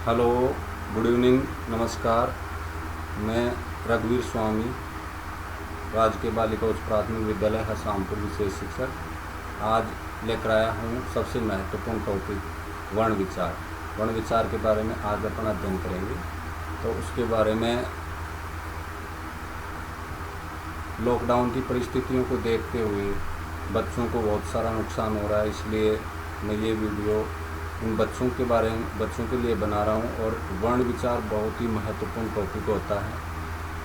Hello, good evening, नमस्कार। मैं रघुवीर स्वामी, राजकीय बालिका उच्च प्राथमिक विद्यालय हसामपुर विशेष शिक्षक। आज लेकर आया हूँ सबसे महत्वपूर्ण टॉपिक वर्ण विचार। वर्ण विचार के बारे में आज अपन अध्ययन करेंगे। तो उसके बारे में लॉकडाउन की परिस्थितियों को देखते हुए बच्चों को बहुत सारा नुकसान हो रहा है, इसलिए मैं ये वीडियो उन बच्चों के लिए बना रहा हूँ। और वर्ण विचार बहुत ही महत्वपूर्ण टॉपिक होता है,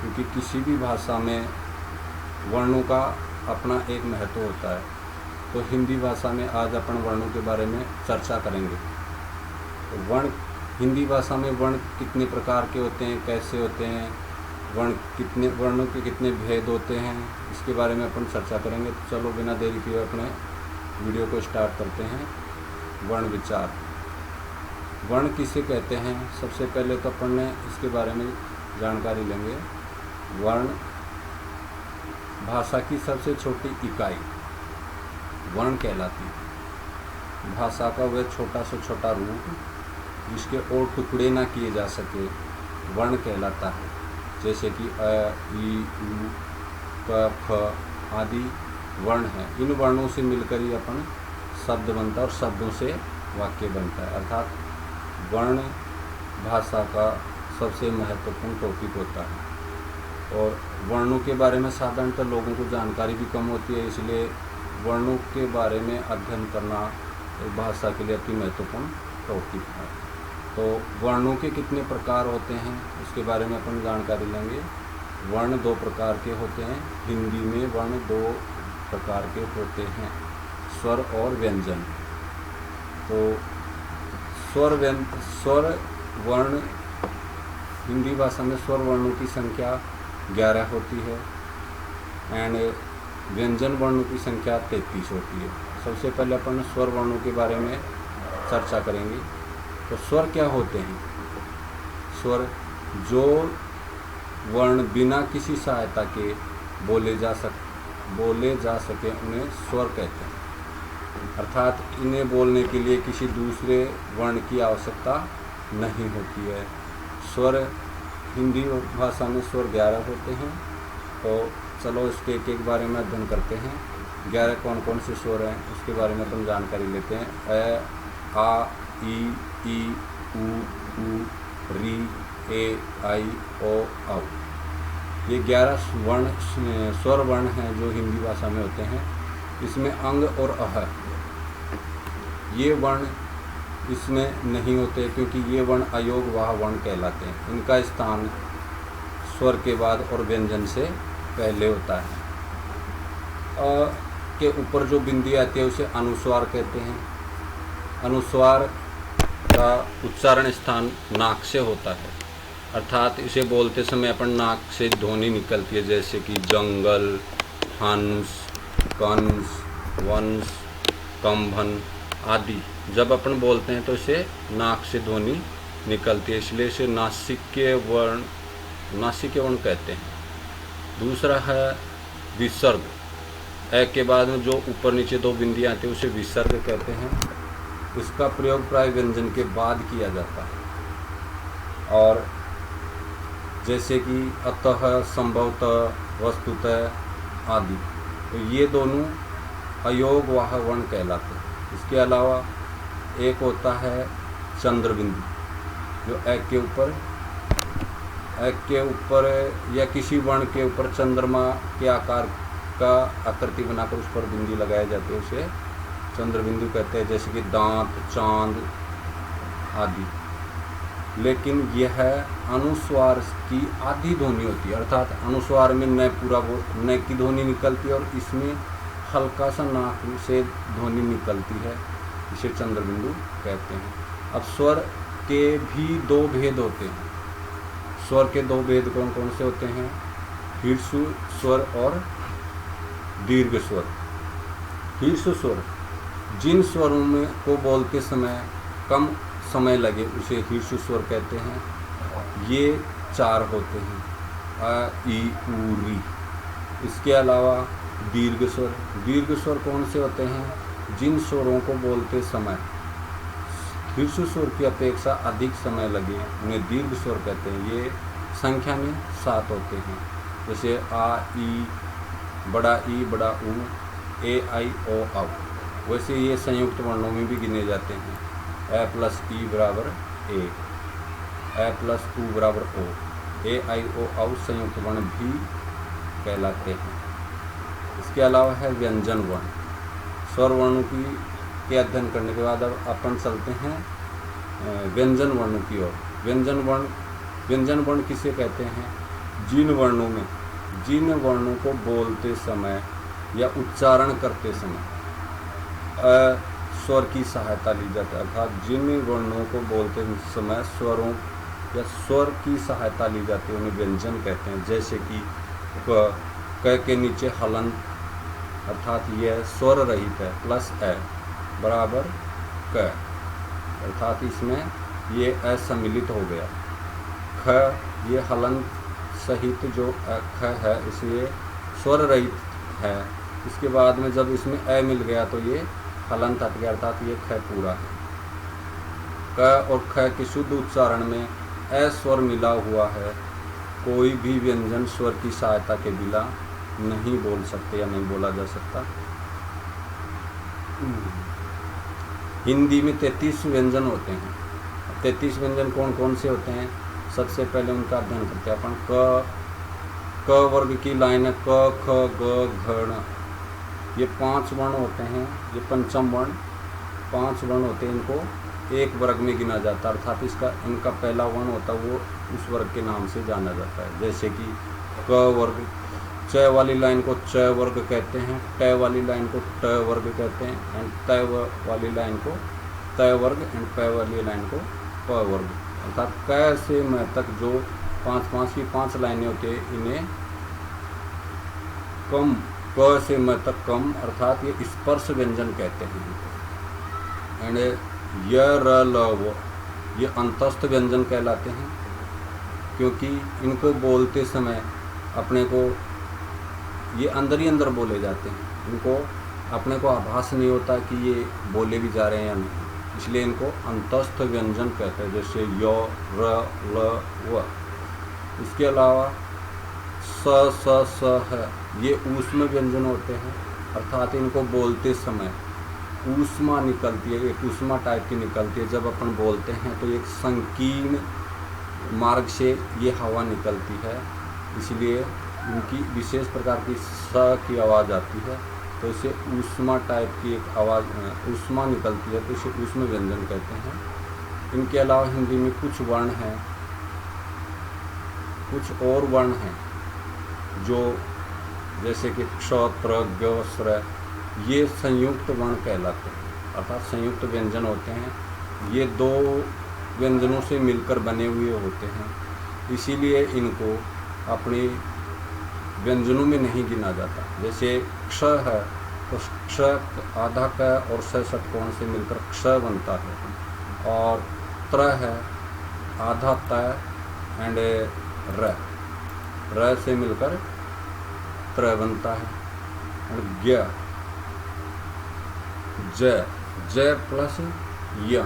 क्योंकि किसी भी भाषा में वर्णों का अपना एक महत्व होता है। तो हिंदी भाषा में आज अपन वर्णों के बारे में चर्चा करेंगे। तो हिंदी भाषा में वर्ण कितने प्रकार के होते हैं, कैसे होते हैं, वर्णों के कितने भेद होते हैं, इसके बारे में अपन चर्चा करेंगे। तो चलो बिना देरी किए अपने वीडियो को स्टार्ट करते हैं। वर्ण विचार। वर्ण किसे कहते हैं, सबसे पहले तो अपन ने इसके बारे में जानकारी लेंगे। वर्ण भाषा की सबसे छोटी इकाई वर्ण कहलाती है। भाषा का वह छोटा से छोटा रूप जिसके और टुकड़े ना किए जा सके वर्ण कहलाता है। जैसे कि अ, ई, उ, क, ख आदि वर्ण हैं। इन वर्णों से मिलकर ही अपन शब्द बनता है और शब्दों से वाक्य बनता है। अर्थात वर्ण भाषा का सबसे महत्वपूर्ण टॉपिक होता है। और वर्णों के बारे में साधारणतः लोगों को जानकारी भी कम होती है, इसलिए वर्णों के बारे में अध्ययन करना एक भाषा के लिए अति महत्वपूर्ण टॉपिक है। तो वर्णों के कितने प्रकार होते हैं उसके बारे में अपन जानकारी लेंगे। वर्ण दो प्रकार के होते हैं। हिंदी में वर्ण दो प्रकार के होते हैं, स्वर और व्यंजन। तो स्वर वर्ण हिंदी भाषा में स्वर वर्णों की संख्या 11 होती है एंड व्यंजन वर्णों की संख्या 33 होती है। सबसे पहले अपन स्वर वर्णों के बारे में चर्चा करेंगे। तो स्वर क्या होते हैं? स्वर जो वर्ण बिना किसी सहायता के बोले जा सके उन्हें स्वर कहते हैं। अर्थात इन्हें बोलने के लिए किसी दूसरे वर्ण की आवश्यकता नहीं होती है। स्वर हिंदी भाषा में स्वर 11 होते हैं। तो चलो इसके एक बारे में अध्ययन करते हैं। 11 कौन कौन से स्वर हैं उसके बारे में अपन जानकारी लेते हैं। अ, आ, ई, उ, री, ए, आई, ओ, औ। ये 11 स्वर वर्ण हैं जो हिंदी भाषा में होते हैं। इसमें अंग और अह ये वर्ण इसमें नहीं होते, क्योंकि ये वर्ण अयोगवाह वर्ण कहलाते हैं। इनका स्थान स्वर के बाद और व्यंजन से पहले होता है। अ के ऊपर जो बिंदी आती है उसे अनुस्वार कहते हैं। अनुस्वार का उच्चारण स्थान नाक से होता है। अर्थात इसे बोलते समय अपन नाक से ध्वनि निकलती है, जैसे कि जंगल, हंस, कंस, वंश, कंभन आदि। जब अपन बोलते हैं तो इसे नाक से ध्वनि निकलती है, इसलिए इसे नासिक्य वर्ण कहते हैं। दूसरा है विसर्ग। ए के बाद में जो ऊपर नीचे दो बिंदियाँ आती है उसे विसर्ग कहते हैं। इसका प्रयोग प्राय व्यंजन के बाद किया जाता है। और जैसे कि अतः, संभवतः, वस्तुतः आदि। तो ये दोनों अयोगवाह वर्ण कहलाते हैं। इसके अलावा एक होता है चंद्र बिंदु, जो एक के ऊपर या किसी वर्ण के ऊपर चंद्रमा के आकार का आकृति बनाकर उस पर बिंदी लगाई जाती है, उसे चंद्र बिंदु कहते हैं। जैसे कि दांत, चांद आदि। लेकिन यह अनुस्वार की आधी ध्वनि होती है। अर्थात अनुस्वार में न की ध्वनि निकलती है और इसमें हल्का सा नाक से ध्वनि निकलती है, इसे चंद्र बिंदु कहते हैं। अब स्वर के भी दो भेद होते हैं। स्वर के दो भेद कौन कौन से होते हैं? हीर्ष्व स्वर और दीर्घ स्वर। हीर्ष्व स्वर जिन स्वरों में को बोलते समय कम समय लगे उसे हीर्ष्व स्वर कहते हैं। ये 4 होते हैं, अ, ई, उ, री। इसके अलावा दीर्घ स्वर कौन से होते हैं? जिन स्वरों को बोलते समय ह्रस्व स्वर की अपेक्षा अधिक समय लगे उन्हें दीर्घ स्वर कहते हैं। ये संख्या में 7 होते हैं, जैसे आ, ई, बड़ा ऊ, ए, आई, ओ, औ। वैसे ये संयुक्त वर्णों में भी गिने जाते हैं। ए प्लस ई बराबर ए, ए प्लस ऊ बराबर ओ, ए, आई, ओ, औ संयुक्त वर्ण भी कहलाते हैं। इसके अलावा है व्यंजन वर्ण। स्वर वर्णों के अध्ययन करने के बाद अब अपन चलते हैं व्यंजन वर्णों की ओर। व्यंजन वर्ण किसे कहते हैं? जिन वर्णों को बोलते समय या उच्चारण करते समय स्वर की सहायता ली जाती है, अर्थात जिन वर्णों को बोलते समय स्वरों या स्वर की सहायता ली जाती है उन्हें व्यंजन कहते हैं। जैसे कि क के नीचे हलंत, अर्थात यह स्वर रहित है, प्लस ए बराबर क, अर्थात इसमें ये असम्मिलित हो गया। ख ये हलंत सहित जो ख है इसलिए स्वर रहित है। इसके बाद में जब इसमें ए मिल गया तो ये हलंत हट गया, अर्थात ये ख पूरा है। क और ख के शुद्ध उच्चारण में ए स्वर मिला हुआ है। कोई भी व्यंजन स्वर की सहायता के बिना नहीं बोल सकते या नहीं बोला जा सकता। हिंदी में 33 व्यंजन होते हैं। 33 व्यंजन कौन कौन से होते हैं? सबसे पहले उनका अध्ययन करते हैं अपन। क वर्ग की लाइन है, क, ख, ग, घ, ण। ये 5 वर्ण होते हैं। ये पंचम वर्ण 5 वर्ण होते हैं। इनको एक वर्ग में गिना जाता है, अर्थात इनका पहला वर्ण होता है वो उस वर्ग के नाम से जाना जाता है। जैसे कि क वर्ग, च वाली लाइन को च वर्ग कहते हैं, ट वाली लाइन को ट वर्ग कहते हैं, एंड त वाली लाइन को त वर्ग, एंड प वाली लाइन को प वर्ग। अर्थात क से म तक जो 5 की 5 लाइनें होती है इन्हें कम, क से म तक कम, अर्थात ये स्पर्श व्यंजन कहते हैं। एंड य, र, ल, व ये अंतस्थ व्यंजन कहलाते हैं, क्योंकि इनको बोलते समय अपने को ये अंदर ही अंदर बोले जाते हैं। इनको अपने को आभास नहीं होता कि ये बोले भी जा रहे हैं या नहीं, इसलिए इनको अंतस्थ व्यंजन कहते हैं, जैसे य, र, ल, व। इसके अलावा स, स है, ये ऊष्म व्यंजन होते हैं, अर्थात इनको बोलते समय ऊष्मा निकलती है, एक ऊष्मा टाइप की निकलती है। जब अपन बोलते हैं तो एक संकीर्ण मार्ग से ये हवा निकलती है, इसलिए इनकी विशेष प्रकार की स की आवाज़ आती है, तो इसे ऊष्मा टाइप की एक आवाज़, ऊष्मा निकलती है, तो इसे ऊष्म व्यंजन कहते हैं। इनके अलावा हिंदी में कुछ वर्ण हैं, कुछ और वर्ण हैं जो जैसे कि क्ष, त्र, ग, स्र, ये संयुक्त वर्ण कहलाते हैं, अर्थात संयुक्त व्यंजन होते हैं। ये 2 व्यंजनों से मिलकर बने हुए होते हैं, इसीलिए इनको अपने व्यंजनों में नहीं गिना जाता। जैसे क्ष है तो क्ष आधा क और स षटकोण से मिलकर क्ष बनता है, और त्र है आधा त एंड र से मिलकर त्र बनता है। और ज्ञ, ज प्लस य,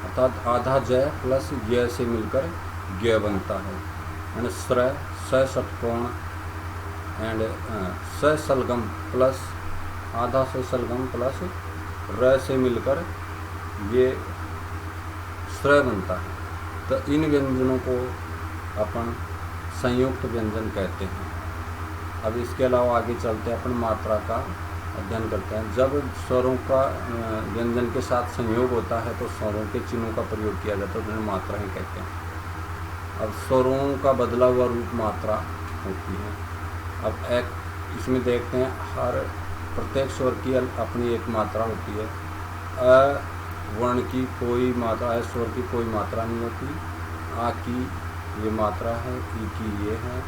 अर्थात आधा ज प्लस य से मिलकर ज्ञ बनता है। एंड स्र, स षटकोण एंड स सलगम प्लस आधा स सलगम प्लस र से मिलकर ये स्र बनता है। तो इन व्यंजनों को अपन संयुक्त व्यंजन कहते हैं। अब इसके अलावा आगे चलते हैं, अपन मात्रा का अध्ययन करते हैं। जब स्वरों का व्यंजन के साथ संयोग होता है तो स्वरों के चिन्हों का प्रयोग किया जाता है, तो उन्हें मात्राएं कहते हैं। अब स्वरों का बदला हुआ रूप मात्रा होती है। अब एक इसमें देखते हैं, हर प्रत्येक स्वर की अपनी एक मात्रा होती है। अ वर्ण की कोई मात्रा, अ स्वर की कोई मात्रा नहीं होती। आ की ये मात्रा है, ई की ये है,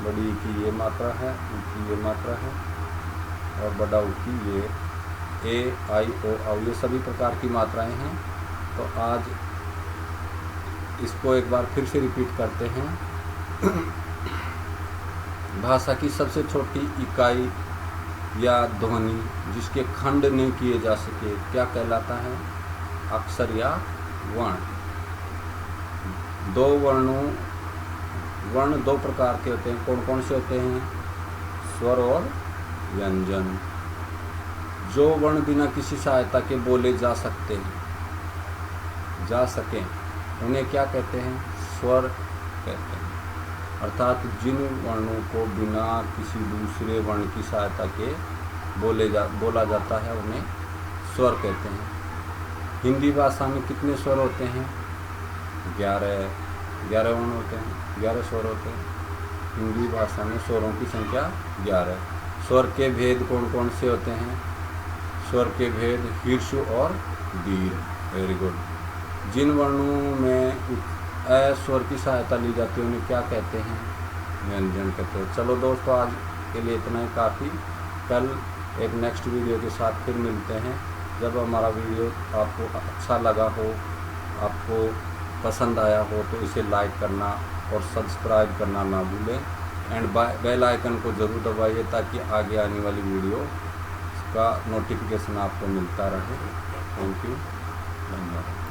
बड़ी ई की ये मात्रा है, ऊ की ये मात्रा है, और बड़ा ऊ की ये, ए, आई, ओ, औ, ये सभी प्रकार की मात्राएं हैं। तो आज इसको एक बार फिर से रिपीट करते हैं। भाषा की सबसे छोटी इकाई या ध्वनि जिसके खंड नहीं किए जा सके क्या कहलाता है? अक्षर या वर्ण। वर्ण दो प्रकार के होते हैं। कौन कौन से होते हैं? स्वर और व्यंजन। जो वर्ण बिना किसी सहायता के बोले जा सकें, उन्हें क्या कहते हैं? स्वर कहते हैं। अर्थात जिन वर्णों को बिना किसी दूसरे वर्ण की सहायता के बोला जाता है उन्हें स्वर कहते हैं। हिंदी भाषा में कितने स्वर होते हैं? 11 वर्ण होते हैं, 11 स्वर होते हैं। हिंदी भाषा में स्वरों की संख्या 11। स्वर के भेद कौन कौन से होते हैं? स्वर के भेद हीर्ष और दीर्घ। Very good. जिन वर्णों में अ स्वर की सहायता ली जाती है उन्हें क्या कहते हैं? व्यंजन कहते हैं। चलो दोस्तों, आज के लिए इतना ही काफ़ी। कल एक नेक्स्ट वीडियो के साथ फिर मिलते हैं। जब हमारा वीडियो आपको अच्छा लगा हो, आपको पसंद आया हो, तो इसे लाइक करना और सब्सक्राइब करना ना भूलें। एंड बेल आइकन को ज़रूर दबाइए ताकि आगे आने वाली वीडियो का नोटिफिकेशन आपको मिलता रहे। थैंक यू, धन्यवाद।